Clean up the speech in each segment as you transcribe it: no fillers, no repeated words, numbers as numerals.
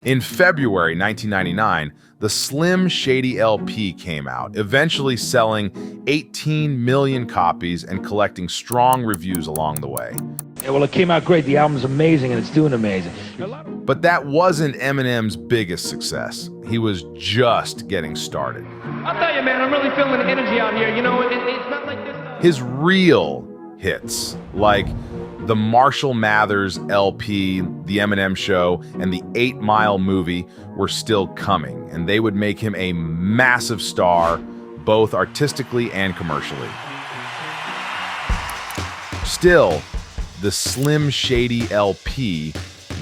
In February 1999, the Slim Shady LP came out, eventually selling 18 million copies and collecting strong reviews along the way. Yeah, well, it came out great. The album's amazing, and it's doing amazing. But that wasn't Eminem's biggest success. He was just getting started. I'll tell you, man, I'm really feeling the energy out here. You know, it's not like this. His real hits, like the Marshall Mathers LP, The Eminem Show, and the 8 Mile movie, were still coming, and they would make him a massive star, both artistically and commercially. Still, the Slim Shady LP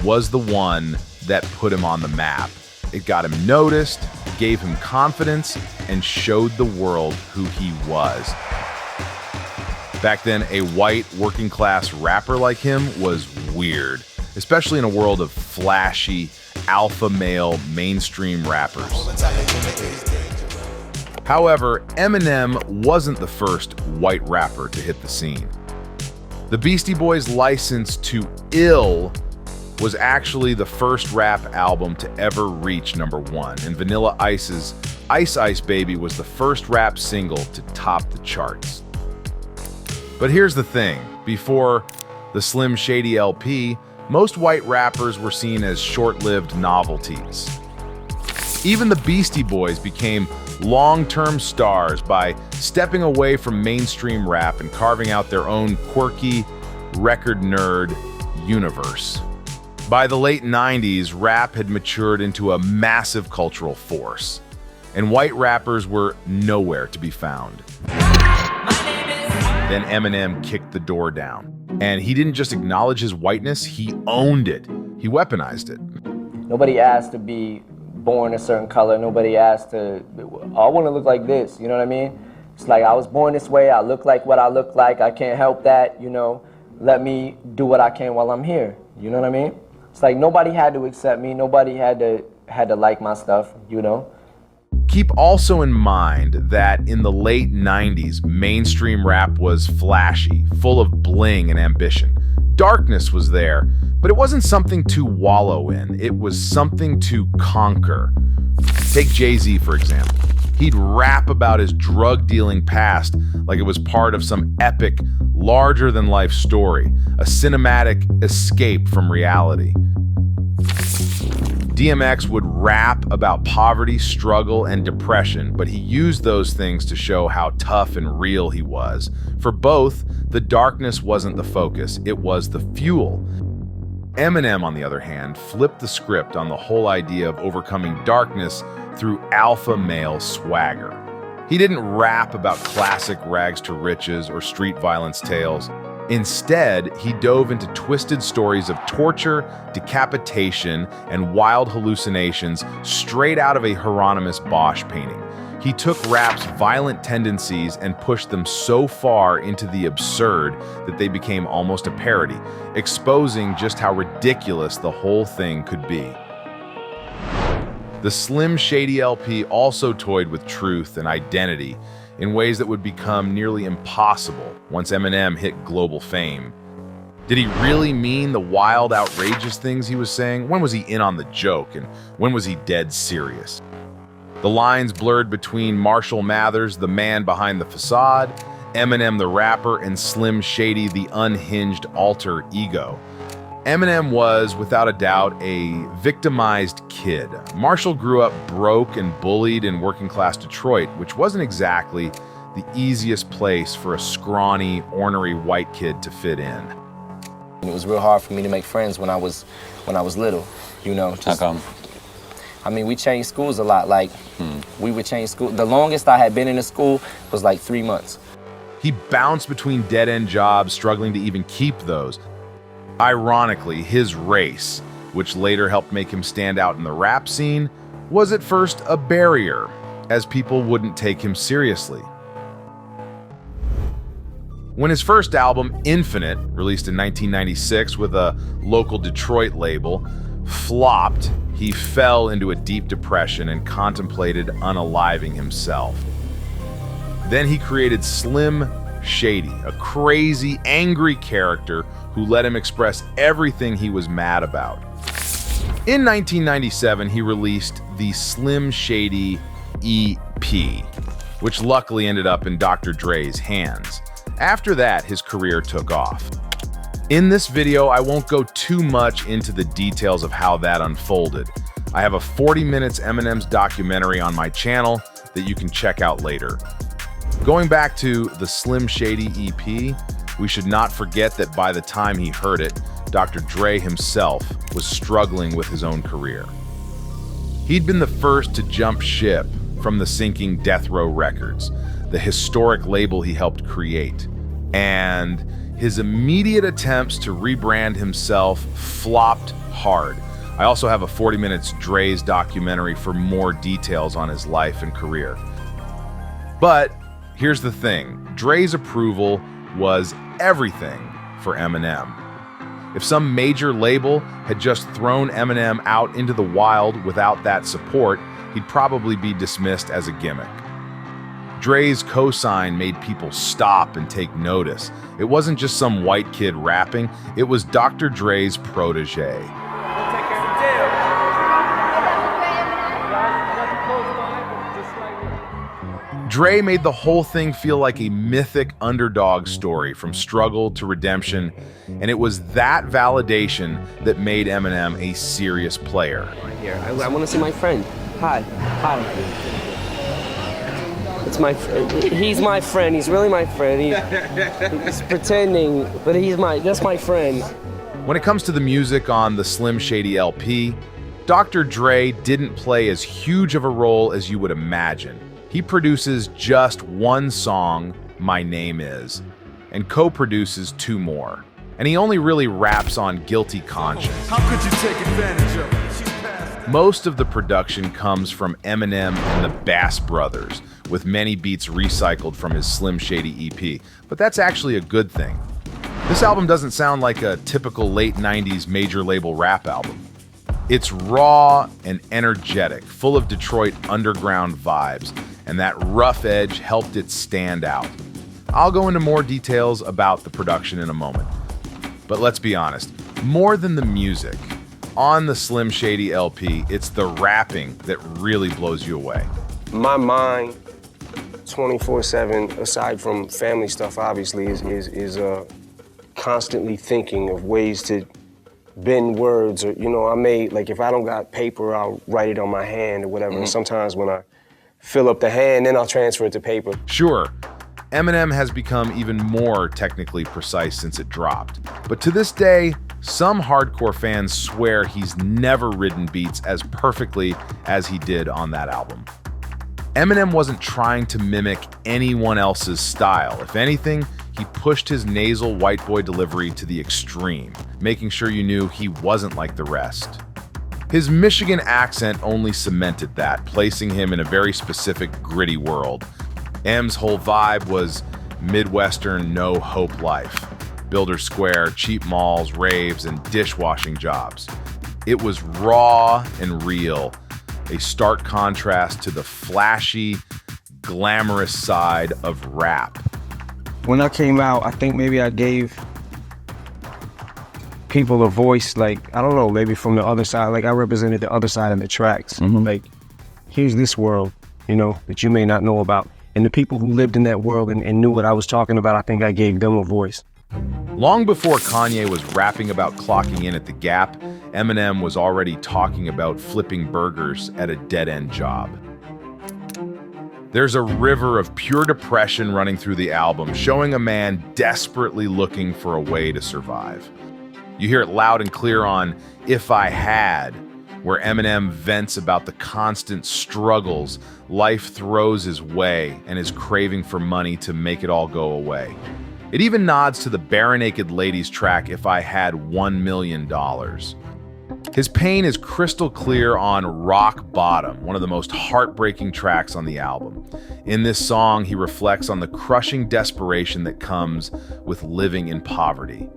was the one that put him on the map. It got him noticed, gave him confidence, and showed the world who he was. Back then, a white working-class rapper like him was weird, especially in a world of flashy, alpha male mainstream rappers. However, Eminem wasn't the first white rapper to hit the scene. The Beastie Boys' License to Ill was actually the first rap album to ever reach #1, and Vanilla Ice's Ice Ice Baby was the first rap single to top the charts. But here's the thing, before the Slim Shady LP, most white rappers were seen as short-lived novelties. Even the Beastie Boys became long-term stars by stepping away from mainstream rap and carving out their own quirky, record nerd universe. By the late 90s, rap had matured into a massive cultural force, and white rappers were nowhere to be found. Then Eminem kicked the door down. And he didn't just acknowledge his whiteness, he owned it. He weaponized it. Nobody asked to be born a certain color. Nobody asked to, I want to look like this, you know what I mean? It's like, I was born this way, I look like what I look like, I can't help that, you know? Let me do what I can while I'm here, you know what I mean? It's like nobody had to accept me, nobody had to like my stuff, you know? Keep also in mind that in the late 90s, mainstream rap was flashy, full of bling and ambition. Darkness was there, but it wasn't something to wallow in. It was something to conquer. Take Jay-Z, for example. He'd rap about his drug-dealing past like it was part of some epic, larger-than-life story, a cinematic escape from reality. DMX would rap about poverty, struggle, and depression, but he used those things to show how tough and real he was. For both, the darkness wasn't the focus, it was the fuel. Eminem, on the other hand, flipped the script on the whole idea of overcoming darkness through alpha male swagger. He didn't rap about classic rags to riches or street violence tales. Instead, he dove into twisted stories of torture, decapitation, and wild hallucinations straight out of a Hieronymus Bosch painting. He took rap's violent tendencies and pushed them so far into the absurd that they became almost a parody, exposing just how ridiculous the whole thing could be. The Slim Shady LP also toyed with truth and identity in ways that would become nearly impossible once Eminem hit global fame. Did he really mean the wild, outrageous things he was saying? When was he in on the joke, and when was he dead serious? The lines blurred between Marshall Mathers, the man behind the facade, Eminem the rapper, and Slim Shady, the unhinged alter ego. Eminem was, without a doubt, a victimized kid. Marshall grew up broke and bullied in working-class Detroit, which wasn't exactly the easiest place for a scrawny, ornery white kid to fit in. It was real hard for me to make friends when I was little, you know. How come? I mean, we changed schools a lot. Like, we would change school. The longest I had been in a school was like 3 months. He bounced between dead-end jobs, struggling to even keep those. Ironically, his race, which later helped make him stand out in the rap scene, was at first a barrier, as people wouldn't take him seriously. When his first album, Infinite, released in 1996 with a local Detroit label, flopped, he fell into a deep depression and contemplated unaliving himself. Then he created Slim Shady, a crazy, angry character who let him express everything he was mad about. In 1997, he released the Slim Shady EP, which luckily ended up in Dr. Dre's hands. After that, his career took off. In this video, I won't go too much into the details of how that unfolded. I have a 40 minutes Eminem's documentary on my channel that you can check out later. Going back to the Slim Shady EP, we should not forget that by the time he heard it, Dr. Dre himself was struggling with his own career. He'd been the first to jump ship from the sinking Death Row Records, the historic label he helped create, and his immediate attempts to rebrand himself flopped hard. I also have a 40 minutes Dre's documentary for more details on his life and career. But here's the thing, Dre's approval was everything for Eminem. If some major label had just thrown Eminem out into the wild without that support, he'd probably be dismissed as a gimmick. Dre's cosign made people stop and take notice. It wasn't just some white kid rapping, it was Dr. Dre's protege. Dre made the whole thing feel like a mythic underdog story from struggle to redemption, and it was that validation that made Eminem a serious player. Right here. I want to see my friend. Hi. He's my friend. He's really my friend. He's pretending, but that's my friend. When it comes to the music on the Slim Shady LP, Dr. Dre didn't play as huge of a role as you would imagine. He produces just one song, My Name Is, and co-produces 2 more. And he only really raps on Guilty Conscience. How could you take advantage of it? Most of the production comes from Eminem and the Bass Brothers, with many beats recycled from his Slim Shady EP. But that's actually a good thing. This album doesn't sound like a typical late 90s major label rap album. It's raw and energetic, full of Detroit underground vibes, and that rough edge helped it stand out. I'll go into more details about the production in a moment. But let's be honest, more than the music, on the Slim Shady LP, it's the rapping that really blows you away. My mind, 24/7, aside from family stuff, obviously, is constantly thinking of ways to bend words, or I may, like, if I don't got paper, I'll write it on my hand or whatever. And sometimes when I fill up the hand, then I'll transfer it to paper. Sure, Eminem has become even more technically precise since it dropped. But to this day, some hardcore fans swear he's never written beats as perfectly as he did on that album. Eminem wasn't trying to mimic anyone else's style. If anything, he pushed his nasal white boy delivery to the extreme, making sure you knew he wasn't like the rest. His Michigan accent only cemented that, placing him in a very specific, gritty world. M's whole vibe was Midwestern no-hope life. Builder Square, cheap malls, raves, and dishwashing jobs. It was raw and real, a stark contrast to the flashy, glamorous side of rap. When I came out, I think maybe I gave people a voice, like, I don't know, maybe from the other side, like I represented the other side of the tracks. Like, here's this world, that you may not know about. And the people who lived in that world and knew what I was talking about, I think I gave them a voice. Long before Kanye was rapping about clocking in at the Gap, Eminem was already talking about flipping burgers at a dead-end job. There's a river of pure depression running through the album, showing a man desperately looking for a way to survive. You hear it loud and clear on If I Had, where Eminem vents about the constant struggles life throws his way and his craving for money to make it all go away. It even nods to the Barenaked Ladies track If I Had $1 Million. His pain is crystal clear on Rock Bottom, one of the most heartbreaking tracks on the album. In this song, he reflects on the crushing desperation that comes with living in poverty.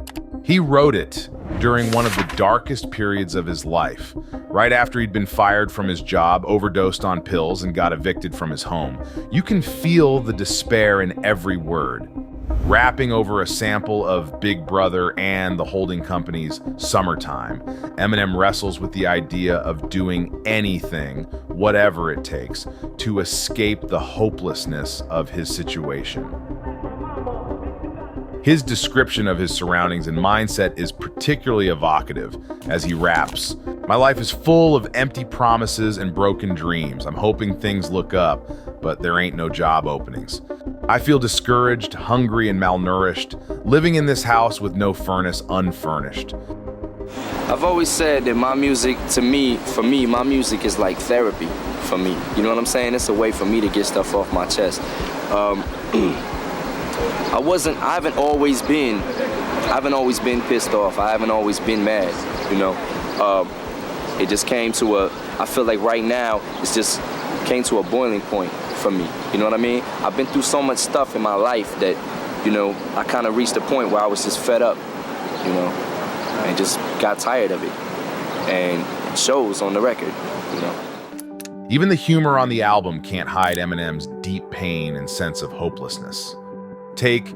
He wrote it during one of the darkest periods of his life, right after he'd been fired from his job, overdosed on pills, and got evicted from his home. You can feel the despair in every word. Rapping over a sample of Big Brother and the holding company's Summertime, Eminem wrestles with the idea of doing anything, whatever it takes, to escape the hopelessness of his situation. His description of his surroundings and mindset is particularly evocative as he raps. My life is full of empty promises and broken dreams. I'm hoping things look up, but there ain't no job openings. I feel discouraged, hungry, and malnourished, living in this house with no furnace, unfurnished. I've always said that my music, for me, my music is like therapy for me. You know what I'm saying? It's a way for me to get stuff off my chest. I haven't always been pissed off. I haven't always been mad, you know. It just came to I feel like right now, it's just came to a boiling point for me. You know what I mean? I've been through so much stuff in my life that, you know, I kind of reached a point where I was just fed up, you know, and just got tired of it. And it shows on the record, you know. Even the humor on the album can't hide Eminem's deep pain and sense of hopelessness. Take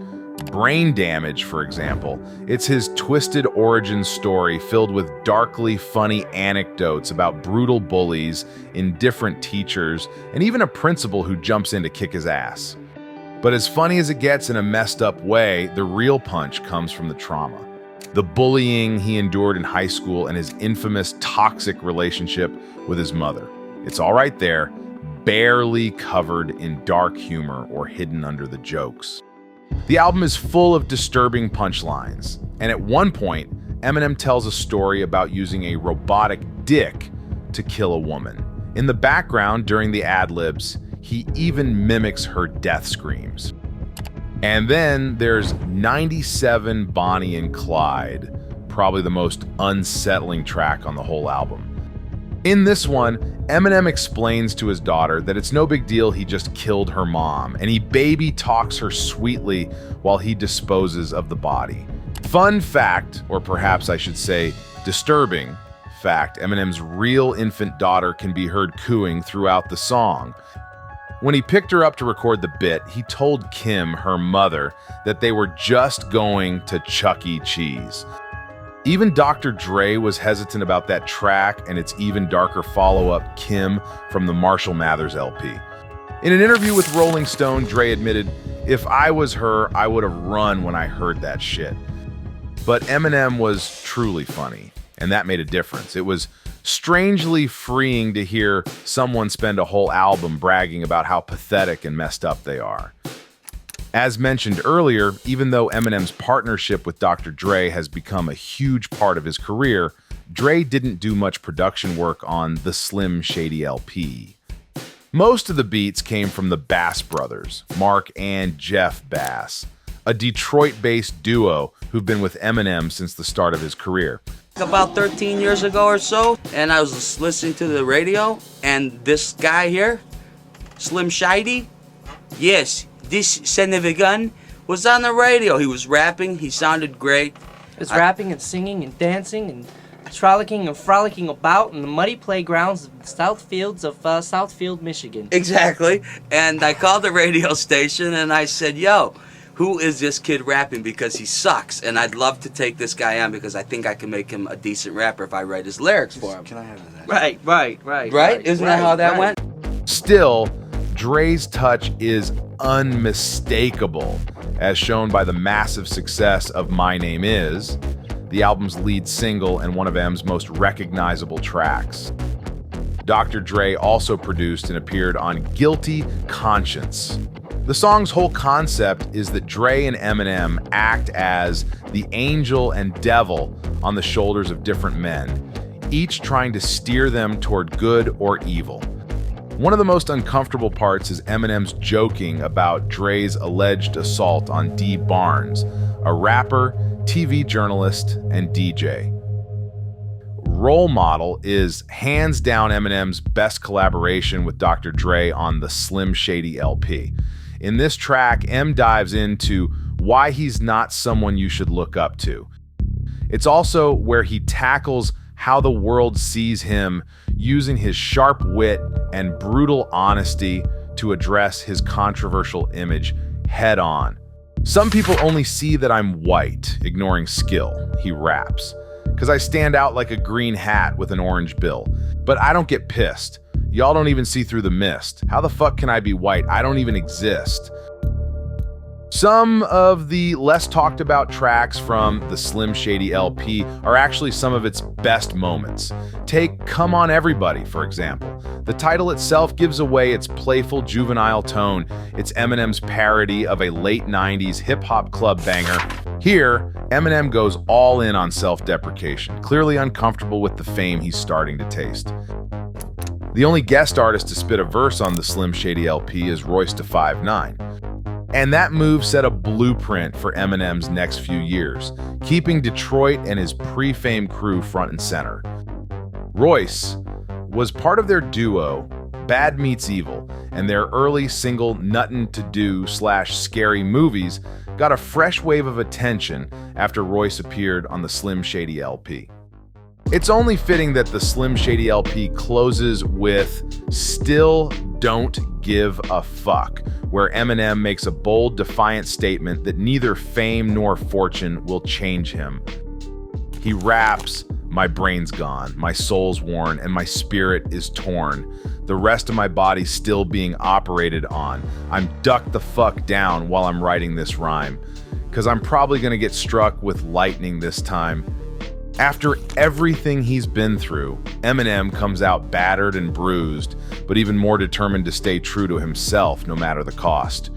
Brain Damage, for example. It's his twisted origin story filled with darkly funny anecdotes about brutal bullies, indifferent teachers, and even a principal who jumps in to kick his ass. But as funny as it gets in a messed up way, the real punch comes from the trauma. The bullying he endured in high school and his infamous toxic relationship with his mother. It's all right there, barely covered in dark humor or hidden under the jokes. The album is full of disturbing punchlines, and at one point, Eminem tells a story about using a robotic dick to kill a woman. In the background, during the ad-libs, he even mimics her death screams. And then there's 97 Bonnie and Clyde, probably the most unsettling track on the whole album. In this one, Eminem explains to his daughter that it's no big deal he just killed her mom, and he baby talks her sweetly while he disposes of the body. Fun fact, or perhaps I should say disturbing fact, Eminem's real infant daughter can be heard cooing throughout the song. When he picked her up to record the bit, he told Kim, her mother, that they were just going to Chuck E. Cheese. Even Dr. Dre was hesitant about that track and its even darker follow-up, Kim, from the Marshall Mathers LP. In an interview with Rolling Stone, Dre admitted, "If I was her, I would have run when I heard that shit." But Eminem was truly funny, and that made a difference. It was strangely freeing to hear someone spend a whole album bragging about how pathetic and messed up they are. As mentioned earlier, even though Eminem's partnership with Dr. Dre has become a huge part of his career, Dre didn't do much production work on the Slim Shady LP. Most of the beats came from the Bass brothers, Mark and Jeff Bass, a Detroit-based duo who've been with Eminem since the start of his career. About 13 years ago or so, and I was listening to the radio, and this guy here, Slim Shady, yes, this son of a gun was on the radio. He was rapping. He sounded great. He was rapping and singing and dancing and frolicking about in the muddy playgrounds of the Southfields of Southfield, Michigan. Exactly. And I called the radio station and I said, "Yo, who is this kid rapping? Because he sucks. And I'd love to take this guy on because I think I can make him a decent rapper if I write his lyrics for him." Can I have that? Right? Isn't that how that went? Still, Dre's touch is unmistakable, as shown by the massive success of My Name Is, the album's lead single and one of M's most recognizable tracks. Dr. Dre also produced and appeared on Guilty Conscience. The song's whole concept is that Dre and Eminem act as the angel and devil on the shoulders of different men, each trying to steer them toward good or evil. One of the most uncomfortable parts is Eminem's joking about Dre's alleged assault on Dee Barnes, a rapper, TV journalist, and DJ. Role Model is hands down Eminem's best collaboration with Dr. Dre on the Slim Shady LP. In this track, M dives into why he's not someone you should look up to. It's also where he tackles how the world sees him, using his sharp wit and brutal honesty to address his controversial image head on. Some people only see that I'm white, ignoring skill, he raps. Cause I stand out like a green hat with an orange bill. But I don't get pissed. Y'all don't even see through the mist. How the fuck can I be white? I don't even exist. Some of the less talked about tracks from the Slim Shady LP are actually some of its best moments. Take Come On Everybody, for example. The title itself gives away its playful juvenile tone. It's Eminem's parody of a late 90s hip-hop club banger. Here, Eminem goes all in on self-deprecation, clearly uncomfortable with the fame he's starting to taste. The only guest artist to spit a verse on the Slim Shady LP is Royce da 5'9". And that move set a blueprint for Eminem's next few years, keeping Detroit and his pre-fame crew front and center. Royce was part of their duo, Bad Meets Evil, and their early single Nuttin' to Do / Scary Movies got a fresh wave of attention after Royce appeared on the Slim Shady LP. It's only fitting that the Slim Shady LP closes with Still Don't Give a Fuck, where Eminem makes a bold, defiant statement that neither fame nor fortune will change him. He raps, "My brain's gone, my soul's worn, and my spirit is torn. The rest of my body's still being operated on. I'm ducked the fuck down while I'm writing this rhyme, 'cause I'm probably gonna get struck with lightning this time." After everything he's been through, Eminem comes out battered and bruised, but even more determined to stay true to himself no matter the cost.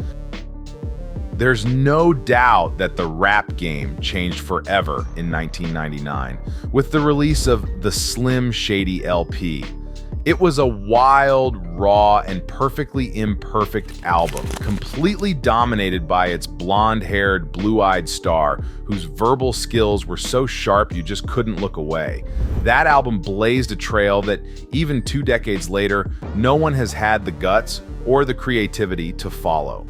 There's no doubt that the rap game changed forever in 1999 with the release of the Slim Shady LP. It was a wild, raw, and perfectly imperfect album, completely dominated by its blonde-haired, blue-eyed star, whose verbal skills were so sharp you just couldn't look away. That album blazed a trail that, even 2 decades later, no one has had the guts or the creativity to follow.